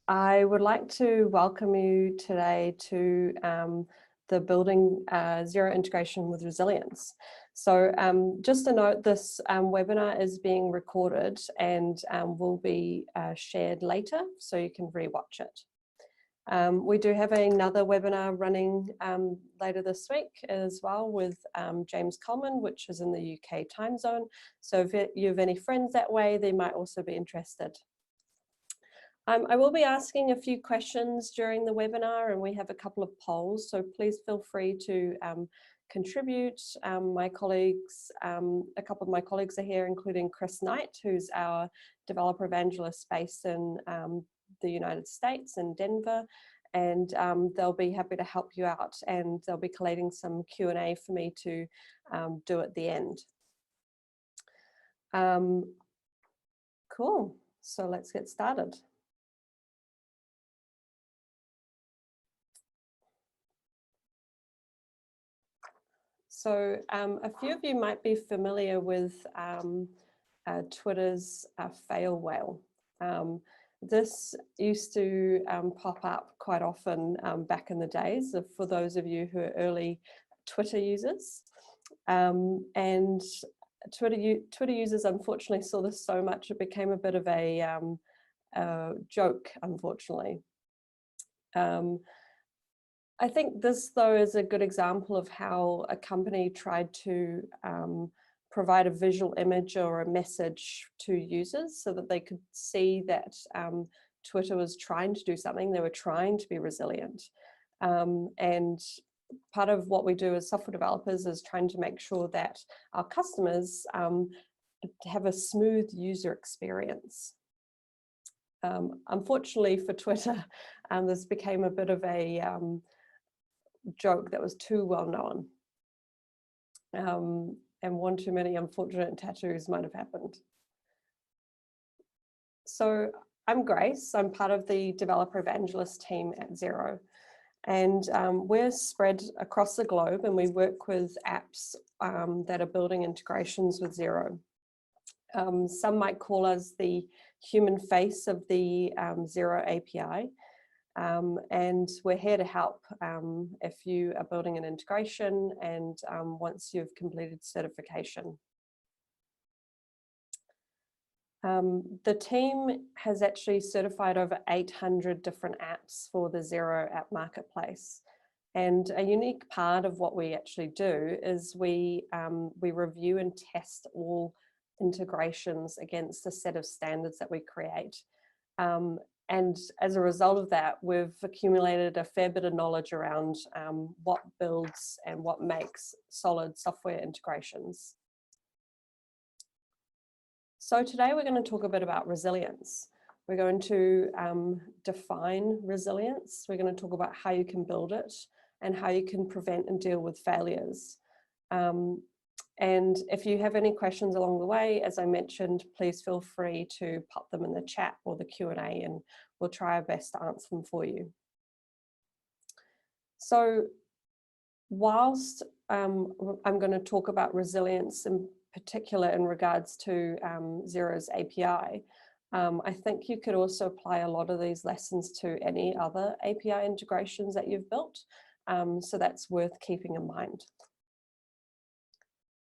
I would like to welcome you today to the Building Xero Integration with Resilience. So just a note, this webinar is being recorded and will be shared later, so you can rewatch it. We do have another webinar running later this week as well with James Coleman, which is in the UK time zone. So if you have any friends that way, they might also be interested. I will be asking a few questions during the webinar, and we have a couple of polls, so please feel free to contribute. My colleagues, a couple of my colleagues are here, including Chris Knight, who's our developer evangelist based in the United States in Denver, and they'll be happy to help you out, and they'll be collating some Q&A for me to do at the end. Cool, so let's get started. So a few of you might be familiar with Twitter's fail whale. This used to pop up quite often back in the days for those of you who are early Twitter users. And Twitter users unfortunately saw this so much it became a bit of a joke, unfortunately. I think this, though, is a good example of how a company tried to provide a visual image or a message to users so that they could see that Twitter was trying to do something. They were trying to be resilient. And part of what we do as software developers is trying to make sure that our customers have a smooth user experience. Unfortunately for Twitter, this became a bit of a joke that was too well known, and one too many unfortunate tattoos might have happened. So I'm Grace, I'm part of the developer evangelist team at Xero, and we're spread across the globe, and we work with apps that are building integrations with Xero. Some might call us the human face of the Xero API. And we're here to help if you are building an integration and once you've completed certification. The team has actually certified over 800 different apps for the Xero app marketplace. And a unique part of what we actually do is we review and test all integrations against a set of standards that we create. And as a result of that, we've accumulated a fair bit of knowledge around what builds and what makes solid software integrations. So today we're going to talk a bit about resilience. We're going to define resilience. We're going to talk about how you can build it and how you can prevent and deal with failures. And if you have any questions along the way, as I mentioned, please feel free to pop them in the chat or the Q&A, and we'll try our best to answer them for you. So whilst I'm going to talk about resilience in particular in regards to Xero's API, I think you could also apply a lot of these lessons to any other API integrations that you've built. So that's worth keeping in mind.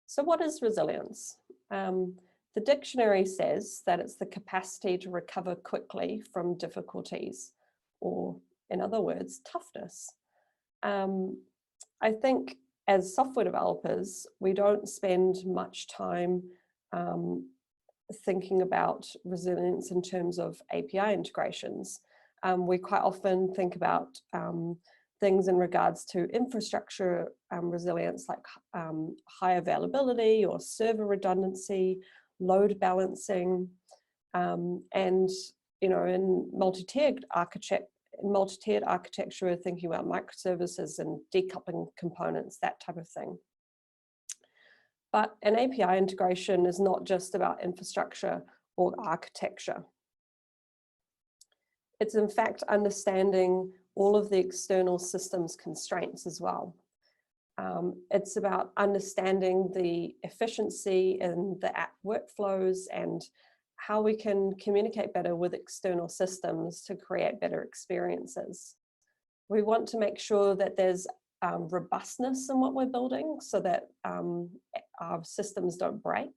So what is resilience? The dictionary says that it's the capacity to recover quickly from difficulties, or in other words, toughness. I think as software developers, we don't spend much time thinking about resilience in terms of API integrations. We quite often think about things in regards to infrastructure resilience, like high availability or server redundancy, load balancing, and in multi-tiered architecture, we're thinking about microservices and decoupling components, that type of thing. But an API integration is not just about infrastructure or architecture. It's in fact understanding all of the external systems constraints as well. It's about understanding the efficiency in the app workflows and how we can communicate better with external systems to create better experiences. We want to make sure that there's robustness in what we're building so that our systems don't break.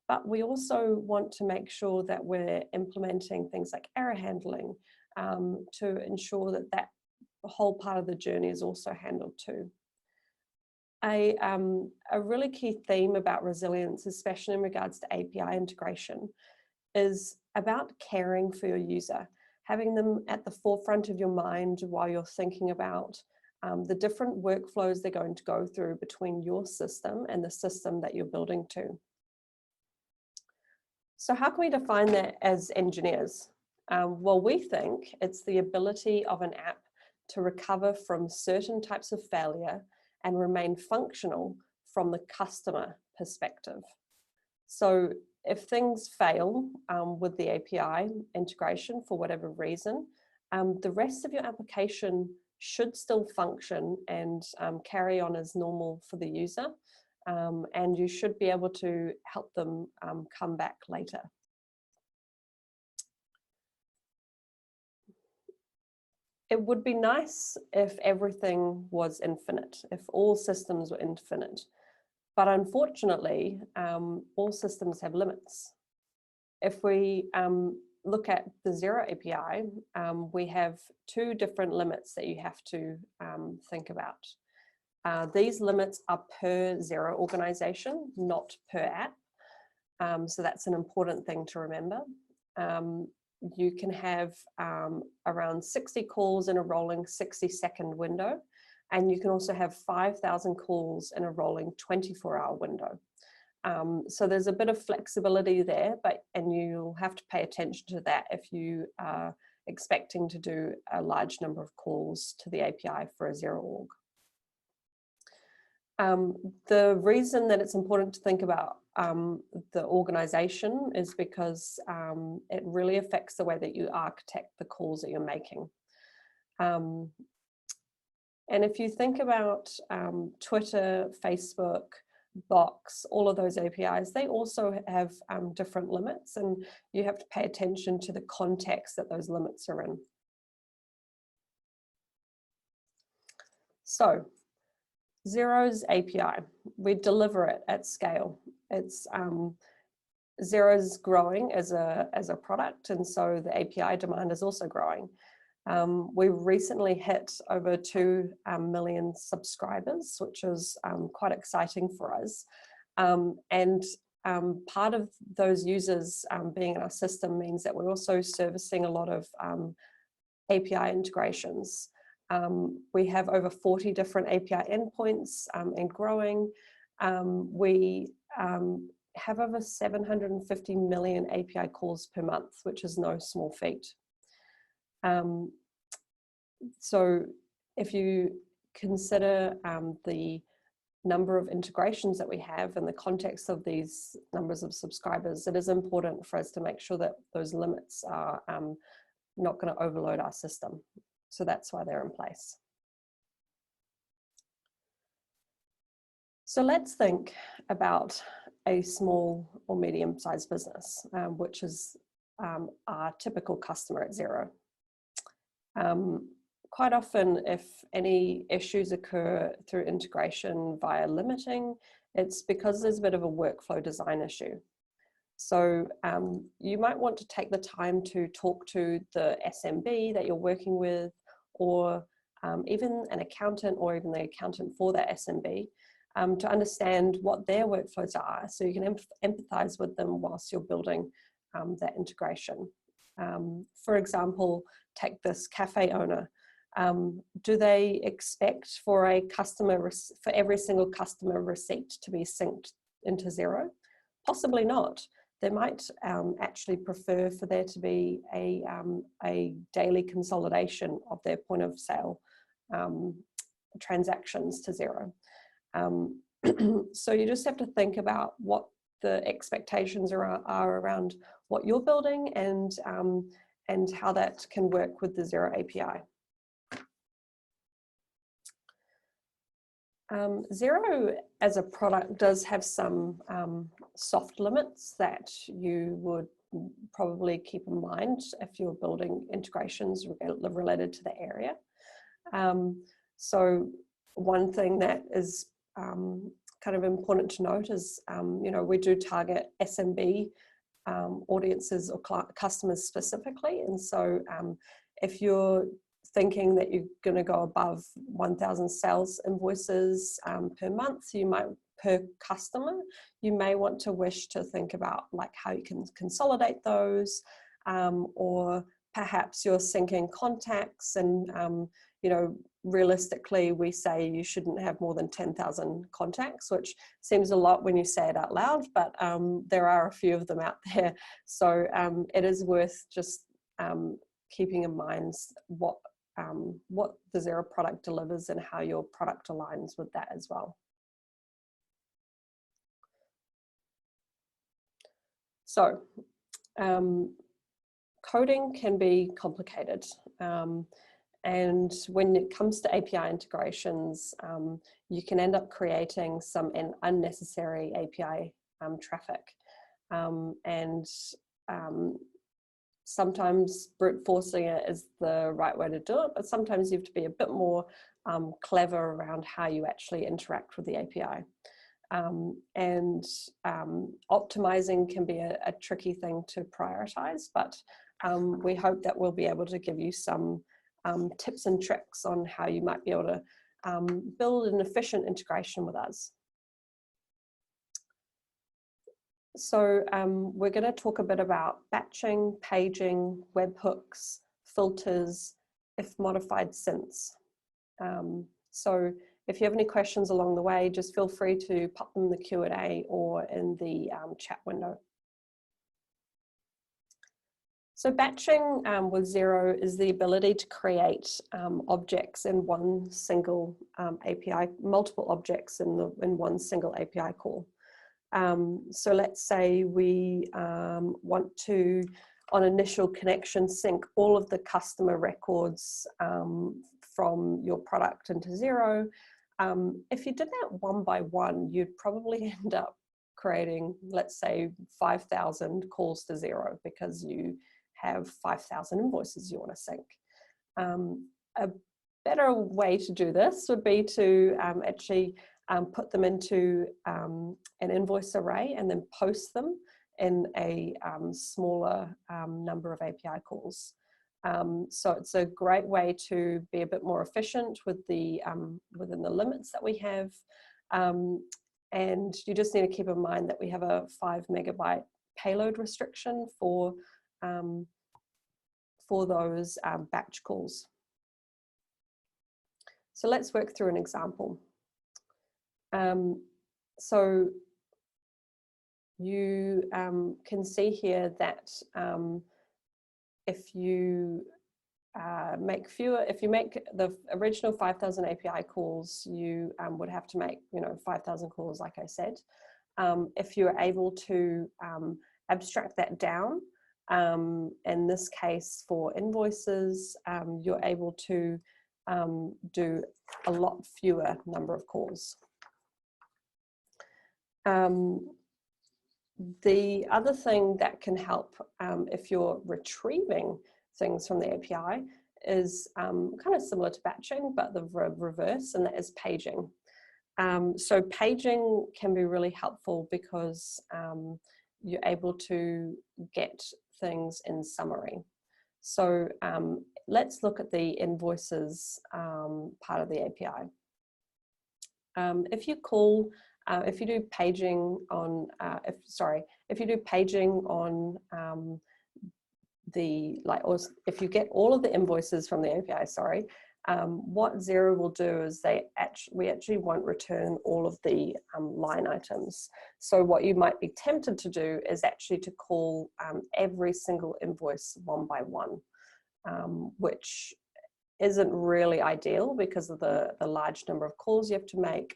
But we also want to make sure that we're implementing things like error handling to ensure that that whole part of the journey is also handled too. A really key theme about resilience, especially in regards to API integration, is about caring for your user, having them at the forefront of your mind while you're thinking about the different workflows they're going to go through between your system and the system that you're building to. So how can we define that as engineers? Well, we think it's the ability of an app to recover from certain types of failure and remain functional from the customer perspective. So if things fail with the API integration for whatever reason, the rest of your application should still function and carry on as normal for the user. And you should be able to help them come back later. It would be nice if everything was infinite, if all systems were infinite. But unfortunately, all systems have limits. If we look at the Xero API, we have two different limits that you have to think about. These limits are per Xero organization, not per app. So that's an important thing to remember. You can have around 60 calls in a rolling 60-second window, and you can also have 5,000 calls in a rolling 24-hour window. So there's a bit of flexibility there, and you'll have to pay attention to that if you are expecting to do a large number of calls to the API for a Xero org. The reason that it's important to think about the organization is because it really affects the way that you architect the calls that you're making. And if you think about Twitter, Facebook, Box, all of those APIs, they also have different limits, and you have to pay attention to the context that those limits are in. So, Xero's API, we deliver it at scale. It's Xero's growing as a product, and so the API demand is also growing. We recently hit over 2 million subscribers, which is quite exciting for us. And part of those users being in our system means that we're also servicing a lot of API integrations. We have over 40 different API endpoints and growing. We have over 750 million API calls per month, which is no small feat. So if you consider the number of integrations that we have in the context of these numbers of subscribers, it is important for us to make sure that those limits are not going to overload our system. So that's why they're in place. So let's think about a small or medium-sized business, which is our typical customer at Xero. Quite often, if any issues occur through integration via limiting, it's because there's a bit of a workflow design issue. So you might want to take the time to talk to the SMB that you're working with, or even an accountant, or even the accountant for that SMB, to understand what their workflows are, so you can empathize with them whilst you're building that integration. For example, take this cafe owner. Do they expect for every single customer receipt to be synced into Xero? Possibly not. They might actually prefer for there to be a daily consolidation of their point of sale transactions to Xero. So you just have to think about what the expectations are around what you're building and how that can work with the Xero API. Xero as a product does have some soft limits that you would probably keep in mind if you're building integrations related to the area. So one thing that is kind of important to note is, you know, we do target SMB audiences or customers specifically. And so if you're thinking that you're going to go above 1,000 sales invoices per month, you might, per customer, you may want to wish to think about like how you can consolidate those, or perhaps you're syncing contacts and, you know, realistically, we say you shouldn't have more than 10,000 contacts, which seems a lot when you say it out loud, but there are a few of them out there. So it is worth just keeping in mind what the Xero product delivers and how your product aligns with that as well. So coding can be complicated. And when it comes to API integrations, you can end up creating some unnecessary API traffic. Sometimes brute forcing it is the right way to do it, but sometimes you have to be a bit more clever around how you actually interact with the API. Optimizing can be a tricky thing to prioritize, but we hope that we'll be able to give you some tips and tricks on how you might be able to build an efficient integration with us. So we're going to talk a bit about batching, paging, webhooks, filters, if modified since. So if you have any questions along the way, just feel free to pop them in the Q&A or in the chat window. So batching with Xero is the ability to create objects in one single API, multiple objects in one single API call. So let's say we want to, on initial connection, sync all of the customer records from your product into Xero. If you did that one by one, you'd probably end up creating, let's say, 5,000 calls to Xero because you have 5,000 invoices you want to sync. A better way to do this would be to actually put them into an invoice array and then post them in a smaller number of API calls. So it's a great way to be a bit more efficient with the within the limits that we have. And you just need to keep in mind that we have a 5 megabyte payload restriction for those batch calls. So let's work through an example. So you can see here that if you make the original 5,000 API calls, you would have to make 5,000 calls, like I said. If you're able to abstract that down, in this case for invoices, you're able to do a lot fewer number of calls. The other thing that can help if you're retrieving things from the API is kind of similar to batching, but the reverse, and that is paging. So paging can be really helpful because you're able to get things in summary. So let's look at the invoices part of the API. If you do paging on, if you do paging on or if you get all of the invoices from the API, what Xero will do is we actually won't return all of the line items. So what you might be tempted to do is actually to call every single invoice one by one, which isn't really ideal because of the large number of calls you have to make,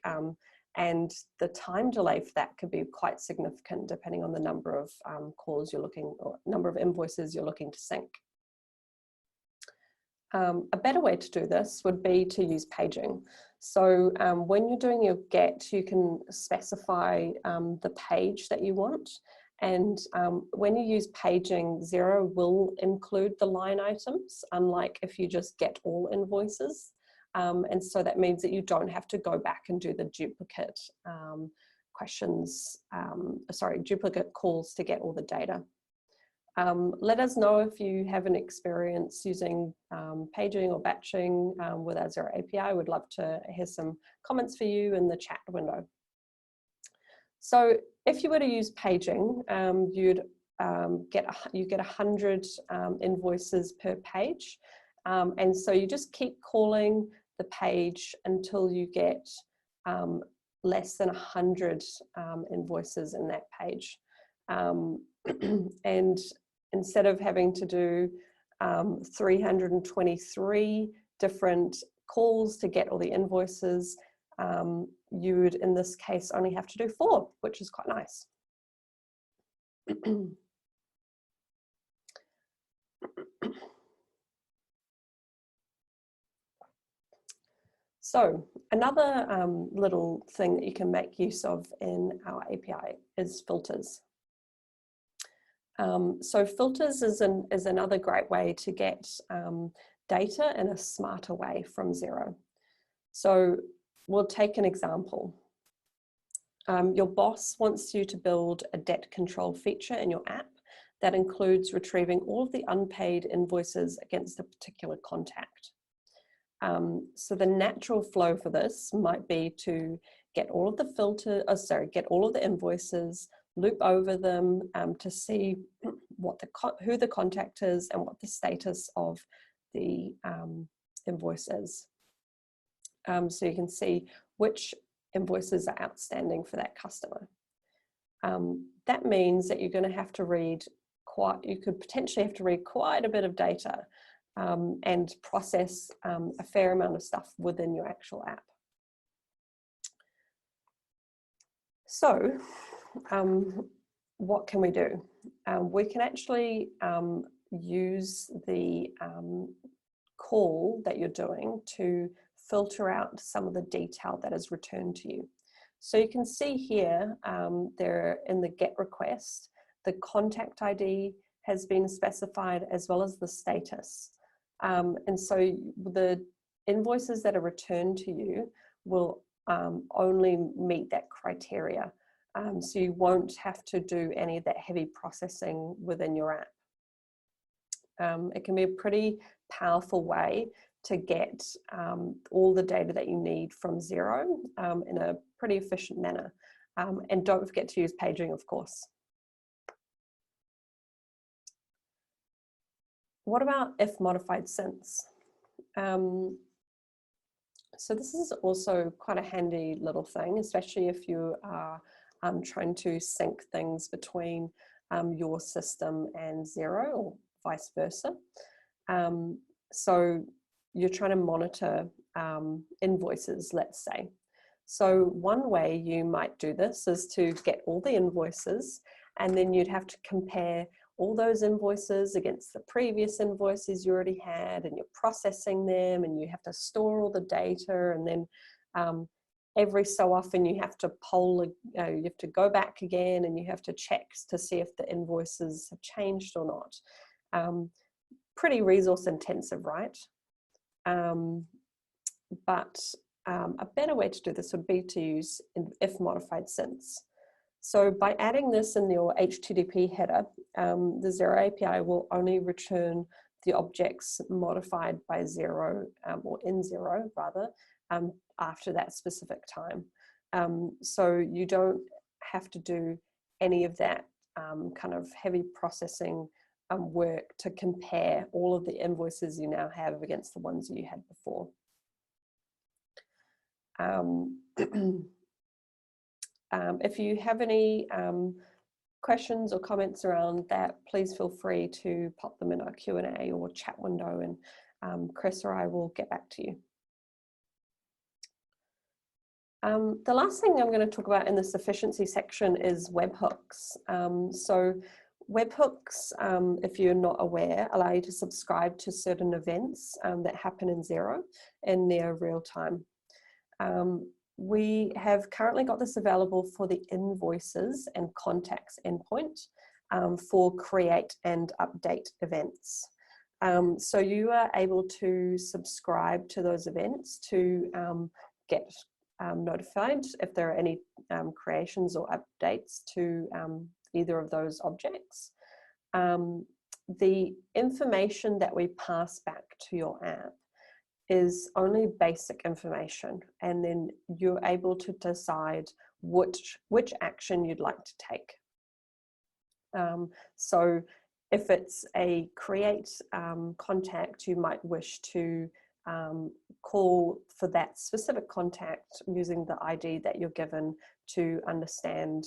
and the time delay for that could be quite significant depending on the number of calls you're looking, or number of invoices you're looking to sync. A better way to do this would be to use paging. So when you're doing your get, you can specify the page that you want, And when you use paging, Xero will include the line items, unlike if you just get all invoices. And so that means that you don't have to go back and do the duplicate duplicate calls to get all the data. Let us know if you have an experience using paging or batching with our Xero API. We'd love to hear some comments for you in the chat window. So if you were to use paging, you'd get 100 invoices per page. And so you just keep calling the page until you get less than 100 invoices in that page. And instead of having to do 323 different calls to get all the invoices, you would, in this case, only have to do 4, which is quite nice. So another little thing that you can make use of in our API is filters. So filters is another great way to get data in a smarter way from Xero. So we'll take an example. Your boss wants you to build a debt control feature in your app that includes retrieving all of the unpaid invoices against a particular contact. So the natural flow for this might be to get all of the get all of the invoices, loop over them to see who the contact is and what the status of the invoice is. So you can see which invoices are outstanding for that customer. That means that you're going to have to read you could potentially have to read quite a bit of data and process a fair amount of stuff within your actual app. So what can we do? We can actually use the call that you're doing to filter out some of the detail that is returned to you. So you can see here, there in the GET request, the contact ID has been specified as well as the status. And so the invoices that are returned to you will only meet that criteria. So you won't have to do any of that heavy processing within your app. It can be a pretty powerful way to get all the data that you need from Xero in a pretty efficient manner. And don't forget to use paging, of course. What about if modified since? So this is also quite a handy little thing, especially if you are trying to sync things between your system and Xero or vice versa. So you're trying to monitor invoices, let's say. So one way you might do this is to get all the invoices, and then you'd have to compare all those invoices against the previous invoices you already had, and you're processing them, and you have to store all the data, and then every so often you have to you have to go back again, and you have to check to see if the invoices have changed or not. Pretty resource intensive, right? But a better way to do this would be to use if modified since. So by adding this in your HTTP header, the Xero API will only return the objects modified by Xero, or in Xero rather, after that specific time. So you don't have to do any of that kind of heavy processing work to compare all of the invoices you now have against the ones you had before. If you have any questions or comments around that, please feel free to pop them in our Q&A or chat window, and Chris or I will get back to you. The last thing I'm going to talk about in this efficiency section is webhooks. So webhooks, if you're not aware, allow you to subscribe to certain events that happen in Xero in near real time. We have currently got this available for the invoices and contacts endpoint for create and update events. So you are able to subscribe to those events to get notified if there are any creations or updates to either of those objects. The information that we pass back to your app is only basic information, and then you're able to decide which action you'd like to take. So if it's a create contact, you might wish to call for that specific contact using the ID that you're given to understand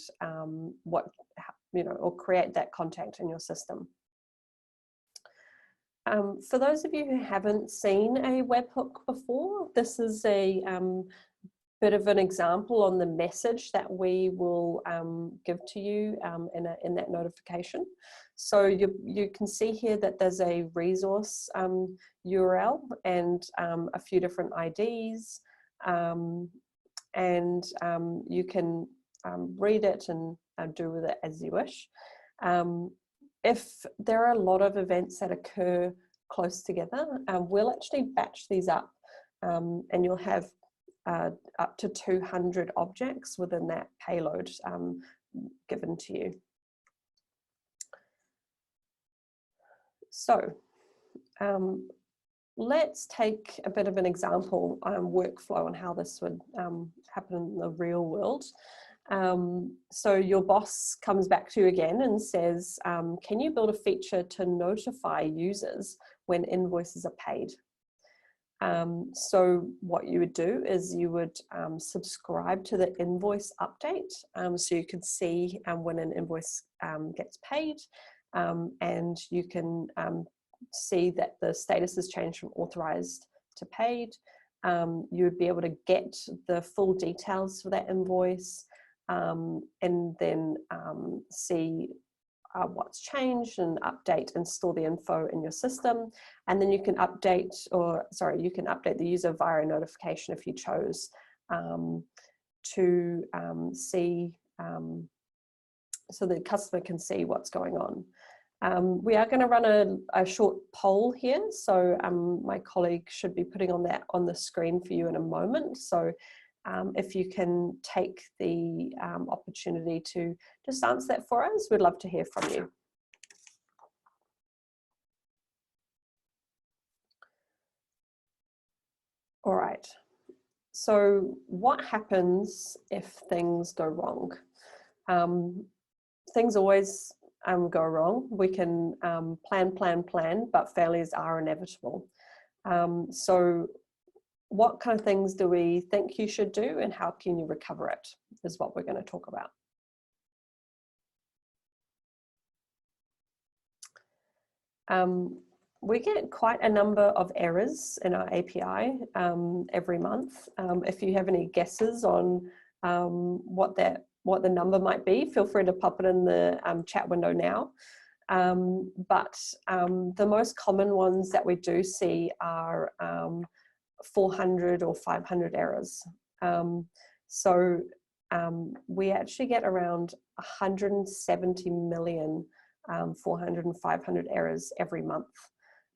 what, or create that contact in your system. For those of you who haven't seen a webhook before, this is a bit of an example on the message that we will give to you in that notification. So you can see here that there's a resource URL and a few different IDs, and you can read it and do with it as you wish. If there are a lot of events that occur close together, we'll actually batch these up, and you'll have up to 200 objects within that payload given to you. So let's take a bit of an example workflow on how this would happen in the real world. So your boss comes back to you again and says, can you build a feature to notify users when invoices are paid? So what you would do is you would subscribe to the invoice update, so you can see when an invoice gets paid, and you can see that the status has changed from authorized to paid. You would be able to get the full details for that invoice, and then see what's changed and update and store the info in your system. And then you can update, you can update the user via a notification if you chose to see, so the customer can see what's going on. We are going to run a short poll here, so my colleague should be putting on that on the screen for you in a moment. So if you can take the opportunity to just answer that for us, we'd love to hear from you. All right, so what happens if things go wrong? Things always go wrong. We can plan, but failures are inevitable. So what kind of things do we think you should do, and how can you recover it, is what we're going to talk about. We get quite a number of errors in our API every month. If you have any guesses on what the number might be, feel free to pop it in the chat window now. But the most common ones that we do see are 400 or 500 errors. So we actually get around 170 million 400 and 500 errors every month,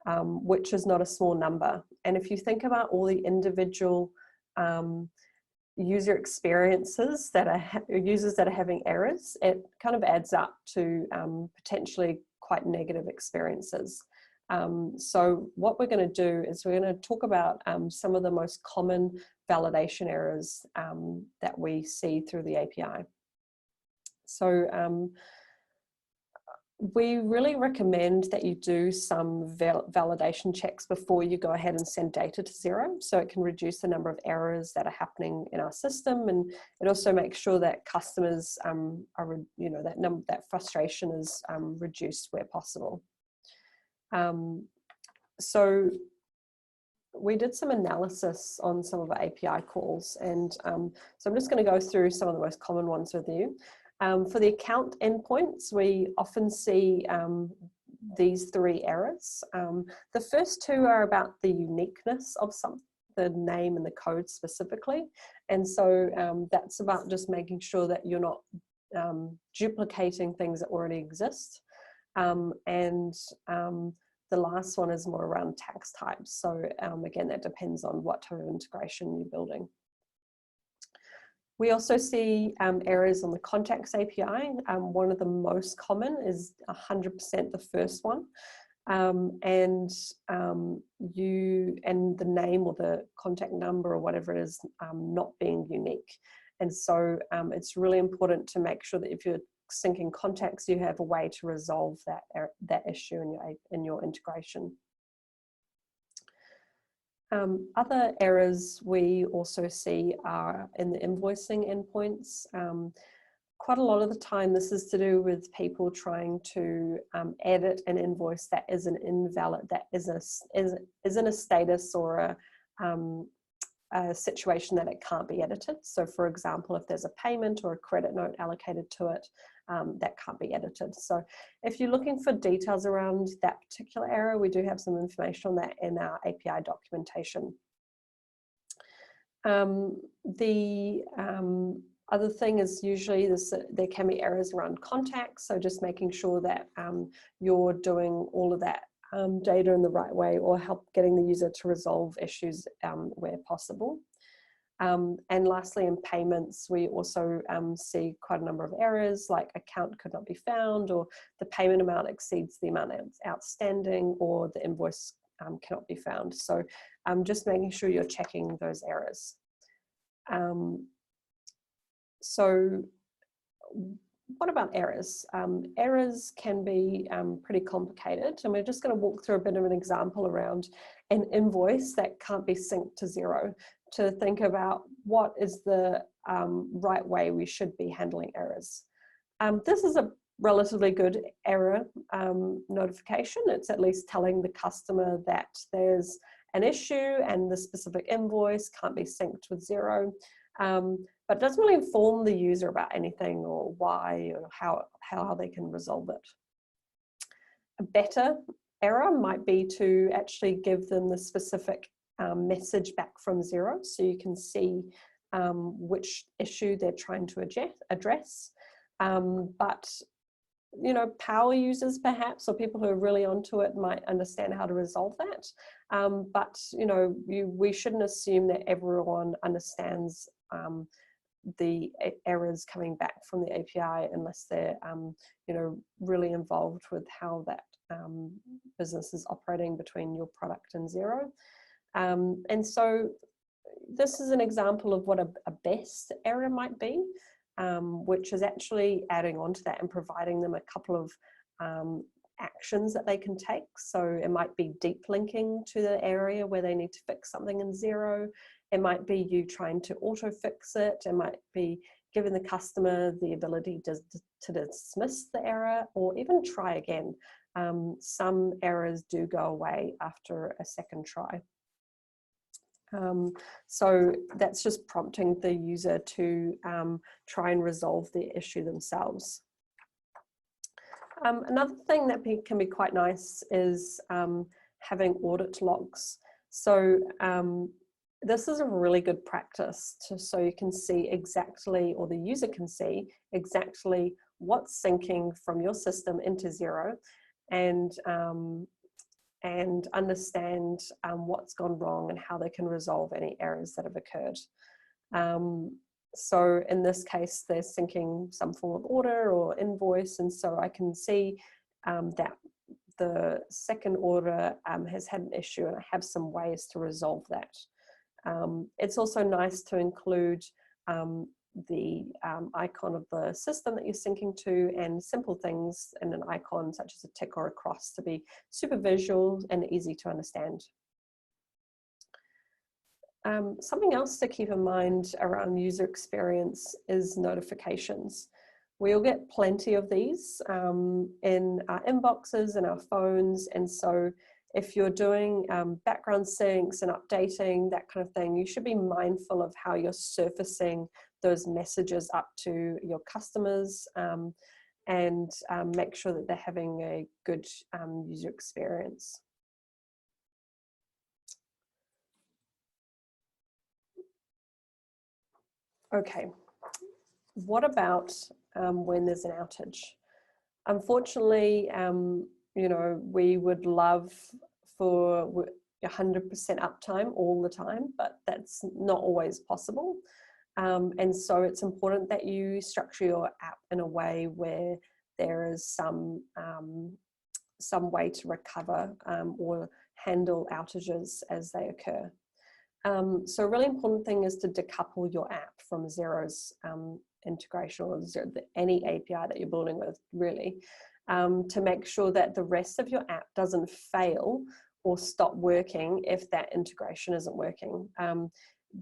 which is not a small number. And if you think about all the individual user experiences that are users that are having errors, it kind of adds up to potentially quite negative experiences. So what we're going to do is we're going to talk about some of the most common validation errors that we see through the API. So we really recommend that you do some validation checks before you go ahead and send data to Xero, so it can reduce the number of errors that are happening in our system, and it also makes sure that customers are, that frustration is reduced where possible. So we did some analysis on some of our API calls, and so I'm just going to go through some of the most common ones with you. For the account endpoints, we often see these three errors. The first two are about the uniqueness of the name and the code specifically. And so that's about just making sure that you're not duplicating things that already exist. The last one is more around tax types. So again, that depends on what type of integration you're building. We also see errors on the Contacts API. One of the most common is 100% the first one. And the name or the contact number or whatever it is not being unique. And so it's really important to make sure that if you're syncing contacts, you have a way to resolve that issue in your integration. Other errors we also see are in the invoicing endpoints. Quite a lot of the time this is to do with people trying to edit an invoice that is an invalid, that is in a status or a situation that it can't be edited. So for example, if there's a payment or a credit note allocated to it, that can't be edited. So if you're looking for details around that particular error, we do have some information on that in our API documentation. Other thing is usually there can be errors around contacts, so just making sure that you're doing all of that data in the right way, or help getting the user to resolve issues where possible. And lastly, in payments, we also see quite a number of errors, like account could not be found, or the payment amount exceeds the amount outstanding, or the invoice cannot be found. So just making sure you're checking those errors. So what about errors? Errors can be pretty complicated, and we're just going to walk through a bit of an example around an invoice that can't be synced to Xero, to think about what is the right way we should be handling errors. This is a relatively good error notification. It's at least telling the customer that there's an issue and the specific invoice can't be synced with Xero. But it doesn't really inform the user about anything, or why, or how they can resolve it. A better error might be to actually give them the specific message back from Xero, so you can see which issue they're trying to address. But you know, power users perhaps, or people who are really onto it, might understand how to resolve that. But you know, we shouldn't assume that everyone understands the errors coming back from the API unless they're you know, really involved with how that business is operating between your product and Xero. And so this is an example of what a best error might be, which is actually adding on to that and providing them a couple of actions that they can take. So it might be deep linking to the area where they need to fix something in Xero. It might be you trying to auto fix it. It might be giving the customer the ability to dismiss the error, or even try again. Some errors do go away after a second try. So that's just prompting the user to try and resolve the issue themselves. Another thing that can be quite nice is having audit logs. So this is a really good practice so you can see exactly, or the user can see exactly what's syncing from your system into Xero, and understand what's gone wrong and how they can resolve any errors that have occurred. So in this case, they're syncing some form of order or invoice, and so I can see that the second order has had an issue, and I have some ways to resolve that. It's also nice to include the icon of the system that you're syncing to, and simple things in an icon such as a tick or a cross to be super visual and easy to understand. Something else to keep in mind around user experience is notifications. We'll get plenty of these in our inboxes and our phones, and so if you're doing background syncs and updating, that kind of thing, you should be mindful of how you're surfacing those messages up to your customers, and make sure that they're having a good user experience. Okay, what about when there's an outage? Unfortunately, you know, we would love for 100% uptime all the time, but that's not always possible. And so it's important that you structure your app in a way where there is some way to recover or handle outages as they occur. So a really important thing is to decouple your app from Xero's integration or any API that you're building with, really, to make sure that the rest of your app doesn't fail or stop working if that integration isn't working.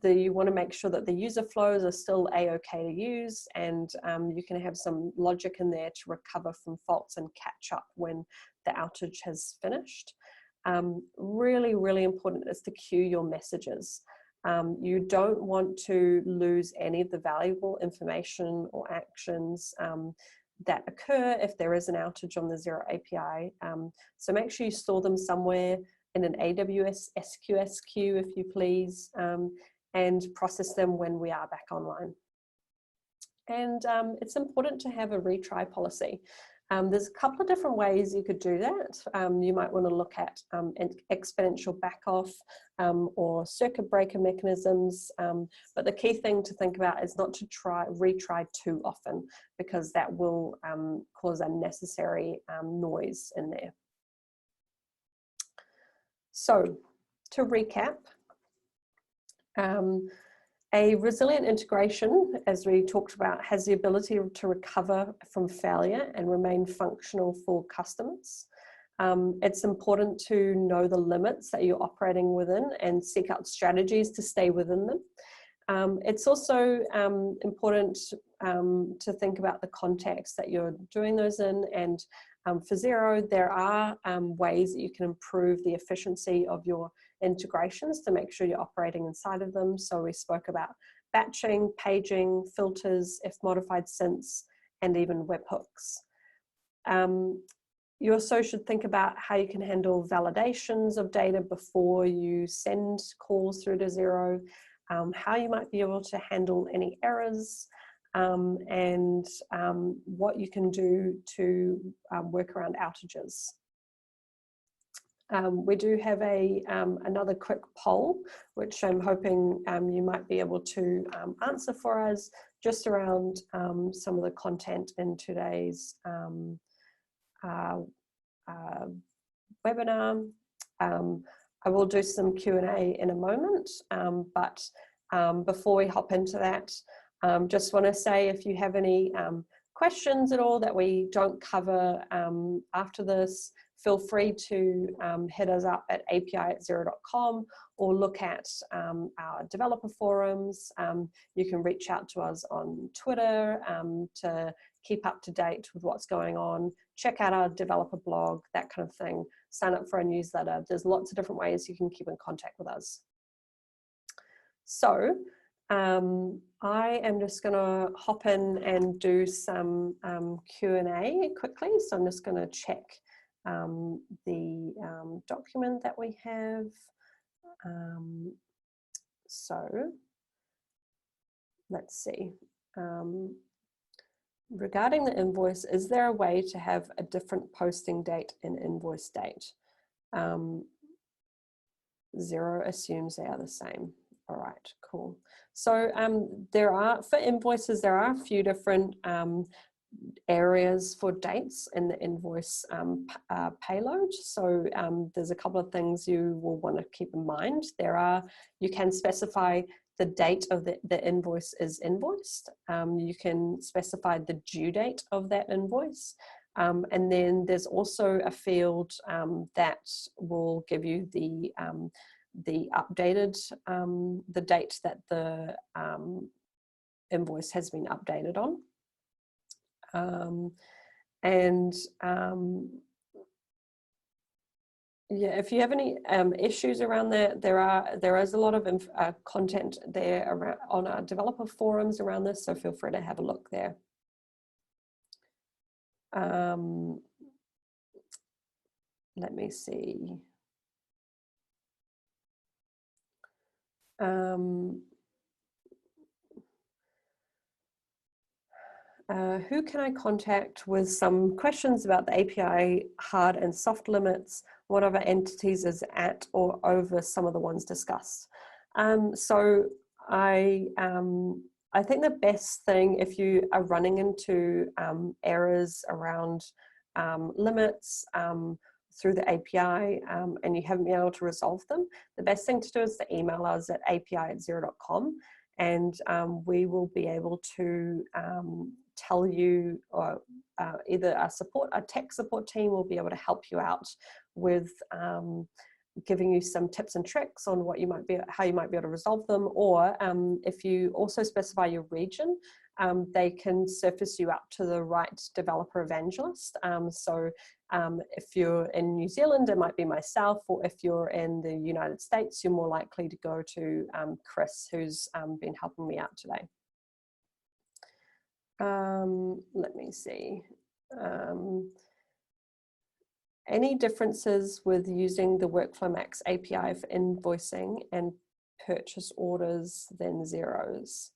You want to make sure that the user flows are still a-okay to use, and you can have some logic in there to recover from faults and catch up when the outage has finished. Really, really important is to queue your messages. You don't want to lose any of the valuable information or actions that occur if there is an outage on the Xero API. So make sure you store them somewhere in an AWS SQS queue, if you please, and process them when we are back online. And it's important to have a retry policy. There's a couple of different ways you could do that. You might want to look at exponential backoff or circuit breaker mechanisms. But the key thing to think about is not to retry too often, because that will cause unnecessary noise in there. So to recap, a resilient integration, as we talked about, has the ability to recover from failure and remain functional for customers. It's important to know the limits that you're operating within and seek out strategies to stay within them. It's also important to think about the context that you're doing those in, and for Xero, there are ways that you can improve the efficiency of your integrations to make sure you're operating inside of them. So we spoke about batching, paging, filters, if modified since, and even webhooks. You also should think about how you can handle validations of data before you send calls through to Xero, how you might be able to handle any errors, and what you can do to work around outages. We do have another quick poll, which I'm hoping you might be able to answer for us, just around some of the content in today's webinar. I will do some Q&A in a moment, but before we hop into that, just want to say, if you have any questions at all that we don't cover after this, feel free to hit us up at api@xero.com or look at our developer forums. You can reach out to us on Twitter to keep up to date with what's going on. Check out our developer blog, that kind of thing. Sign up for our newsletter. There's lots of different ways you can keep in contact with us. So I am just going to hop in and do some Q&A quickly. So I'm just going to check the document that we have. So let's see. Regarding the invoice, is there a way to have a different posting date and invoice date? Xero assumes they are the same. All right, cool. So for invoices, there are a few different areas for dates in the invoice payload. So there's a couple of things you will want to keep in mind. You can specify the date of the invoice is invoiced. You can specify the due date of that invoice. And then there's also a field that will give you the updated, the date that the invoice has been updated on. Yeah, if you have any issues around that, there is a lot of content there around, on our developer forums around this, so feel free to have a look there. Let me see. Who can I contact with some questions about the API hard and soft limits? What other entities is at or over some of the ones discussed? So I think the best thing, if you are running into errors around limits through the API and you haven't been able to resolve them, the best thing to do is to email us at api@xero.com, and we will be able to tell you, or either our tech support team will be able to help you out with giving you some tips and tricks on how you might be able to resolve them, or if you also specify your region, they can surface you up to the right developer evangelist. So if you're in New Zealand, it might be myself, or if you're in the United States, you're more likely to go to Chris, who's been helping me out today. Let me see. Any differences with using the WorkflowMax API for invoicing and purchase orders than Xero's?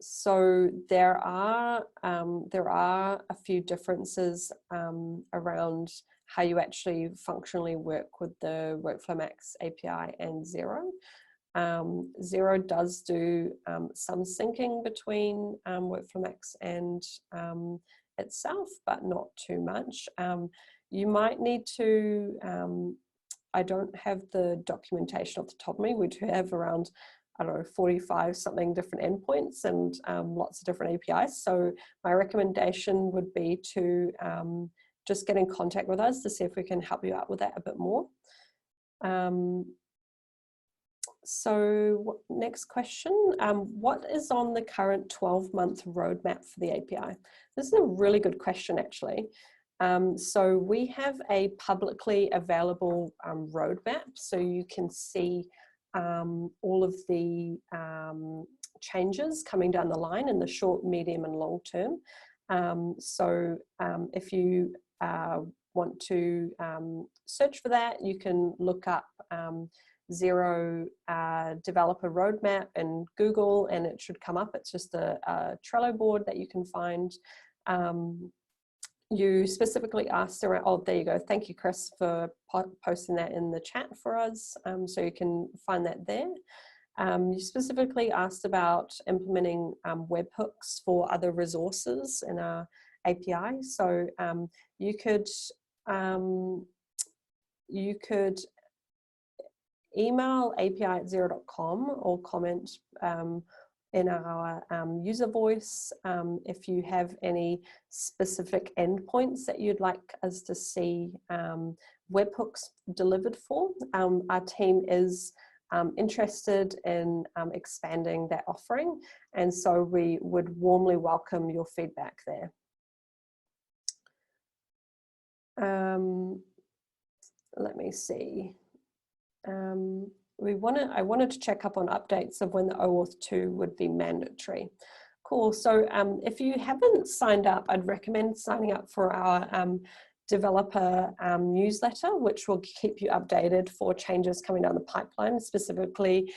So there are a few differences around how you actually functionally work with the WorkflowMax API and Xero. Xero does do some syncing between WorkflowMax and itself, but not too much. You might need to, I don't have the documentation off the top of me. We do have around, I don't know, 45 something different endpoints and lots of different APIs. So my recommendation would be to just get in contact with us to see if we can help you out with that a bit more. So next question, what is on the current 12-month roadmap for the API? This is a really good question, actually. So we have a publicly available roadmap, so you can see all of the changes coming down the line in the short, medium, and long term. So if you want to search for that, you can look up Xero Developer Roadmap in Google, and it should come up. It's just a Trello board that you can find. You specifically asked around, oh, there you go. Thank you, Chris, for posting that in the chat for us. So you can find that there. You specifically asked about implementing webhooks for other resources in our API. So you could email api@xero.com or comment in our user voice if you have any specific endpoints that you'd like us to see webhooks delivered for. Our team is interested in expanding that offering, and so we would warmly welcome your feedback there. Let me see. I wanted to check up on updates of when the OAuth 2 would be mandatory. Cool. So if you haven't signed up, I'd recommend signing up for our developer newsletter, which will keep you updated for changes coming down the pipeline, specifically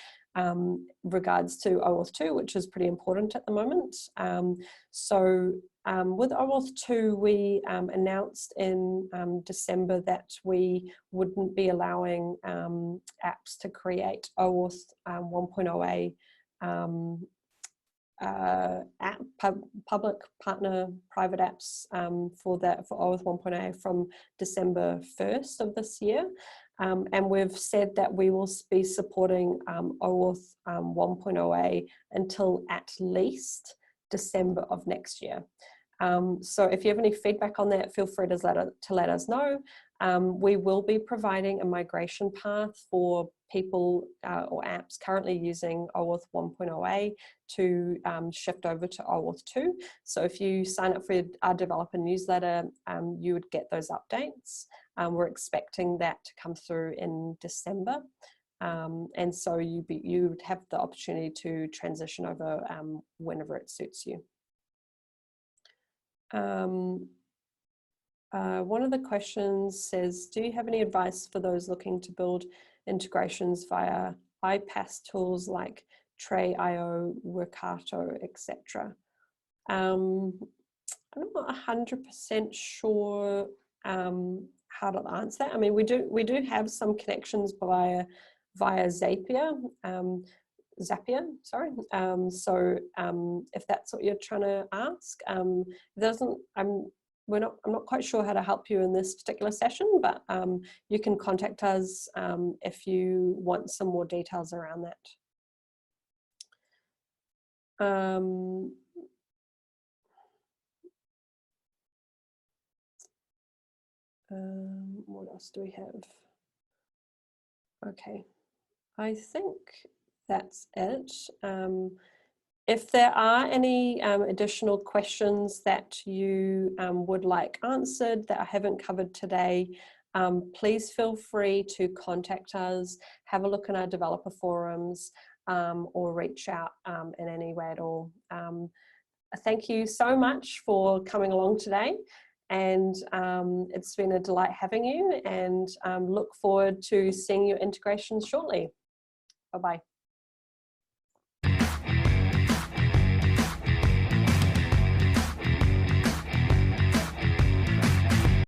regards to OAuth 2, which is pretty important at the moment. With OAuth 2, we announced in December that we wouldn't be allowing apps to create OAuth 1.0a public, partner, private apps for OAuth 1.0a from December 1st of this year. And we've said that we will be supporting OAuth 1.0a until at least December of next year. So if you have any feedback on that, feel free to let us know. We will be providing a migration path for people or apps currently using OAuth 1.0a to shift over to OAuth 2. So if you sign up for our developer newsletter, you would get those updates. We're expecting that to come through in December. And so you would have the opportunity to transition over whenever it suits you. One of the questions says, do you have any advice for those looking to build integrations via iPaaS tools like Tray.io, Workato, etc.? I'm not 100% sure how to answer that. I mean, we do have some connections via Zapier. Sorry. If that's what you're trying to ask, I'm not quite sure how to help you in this particular session, but you can contact us if you want some more details around that. What else do we have? Okay, I think that's it. If there are any additional questions that you would like answered that I haven't covered today, please feel free to contact us, have a look in our developer forums, or reach out in any way at all. Thank you so much for coming along today, and it's been a delight having you, and look forward to seeing your integrations shortly. Bye-bye.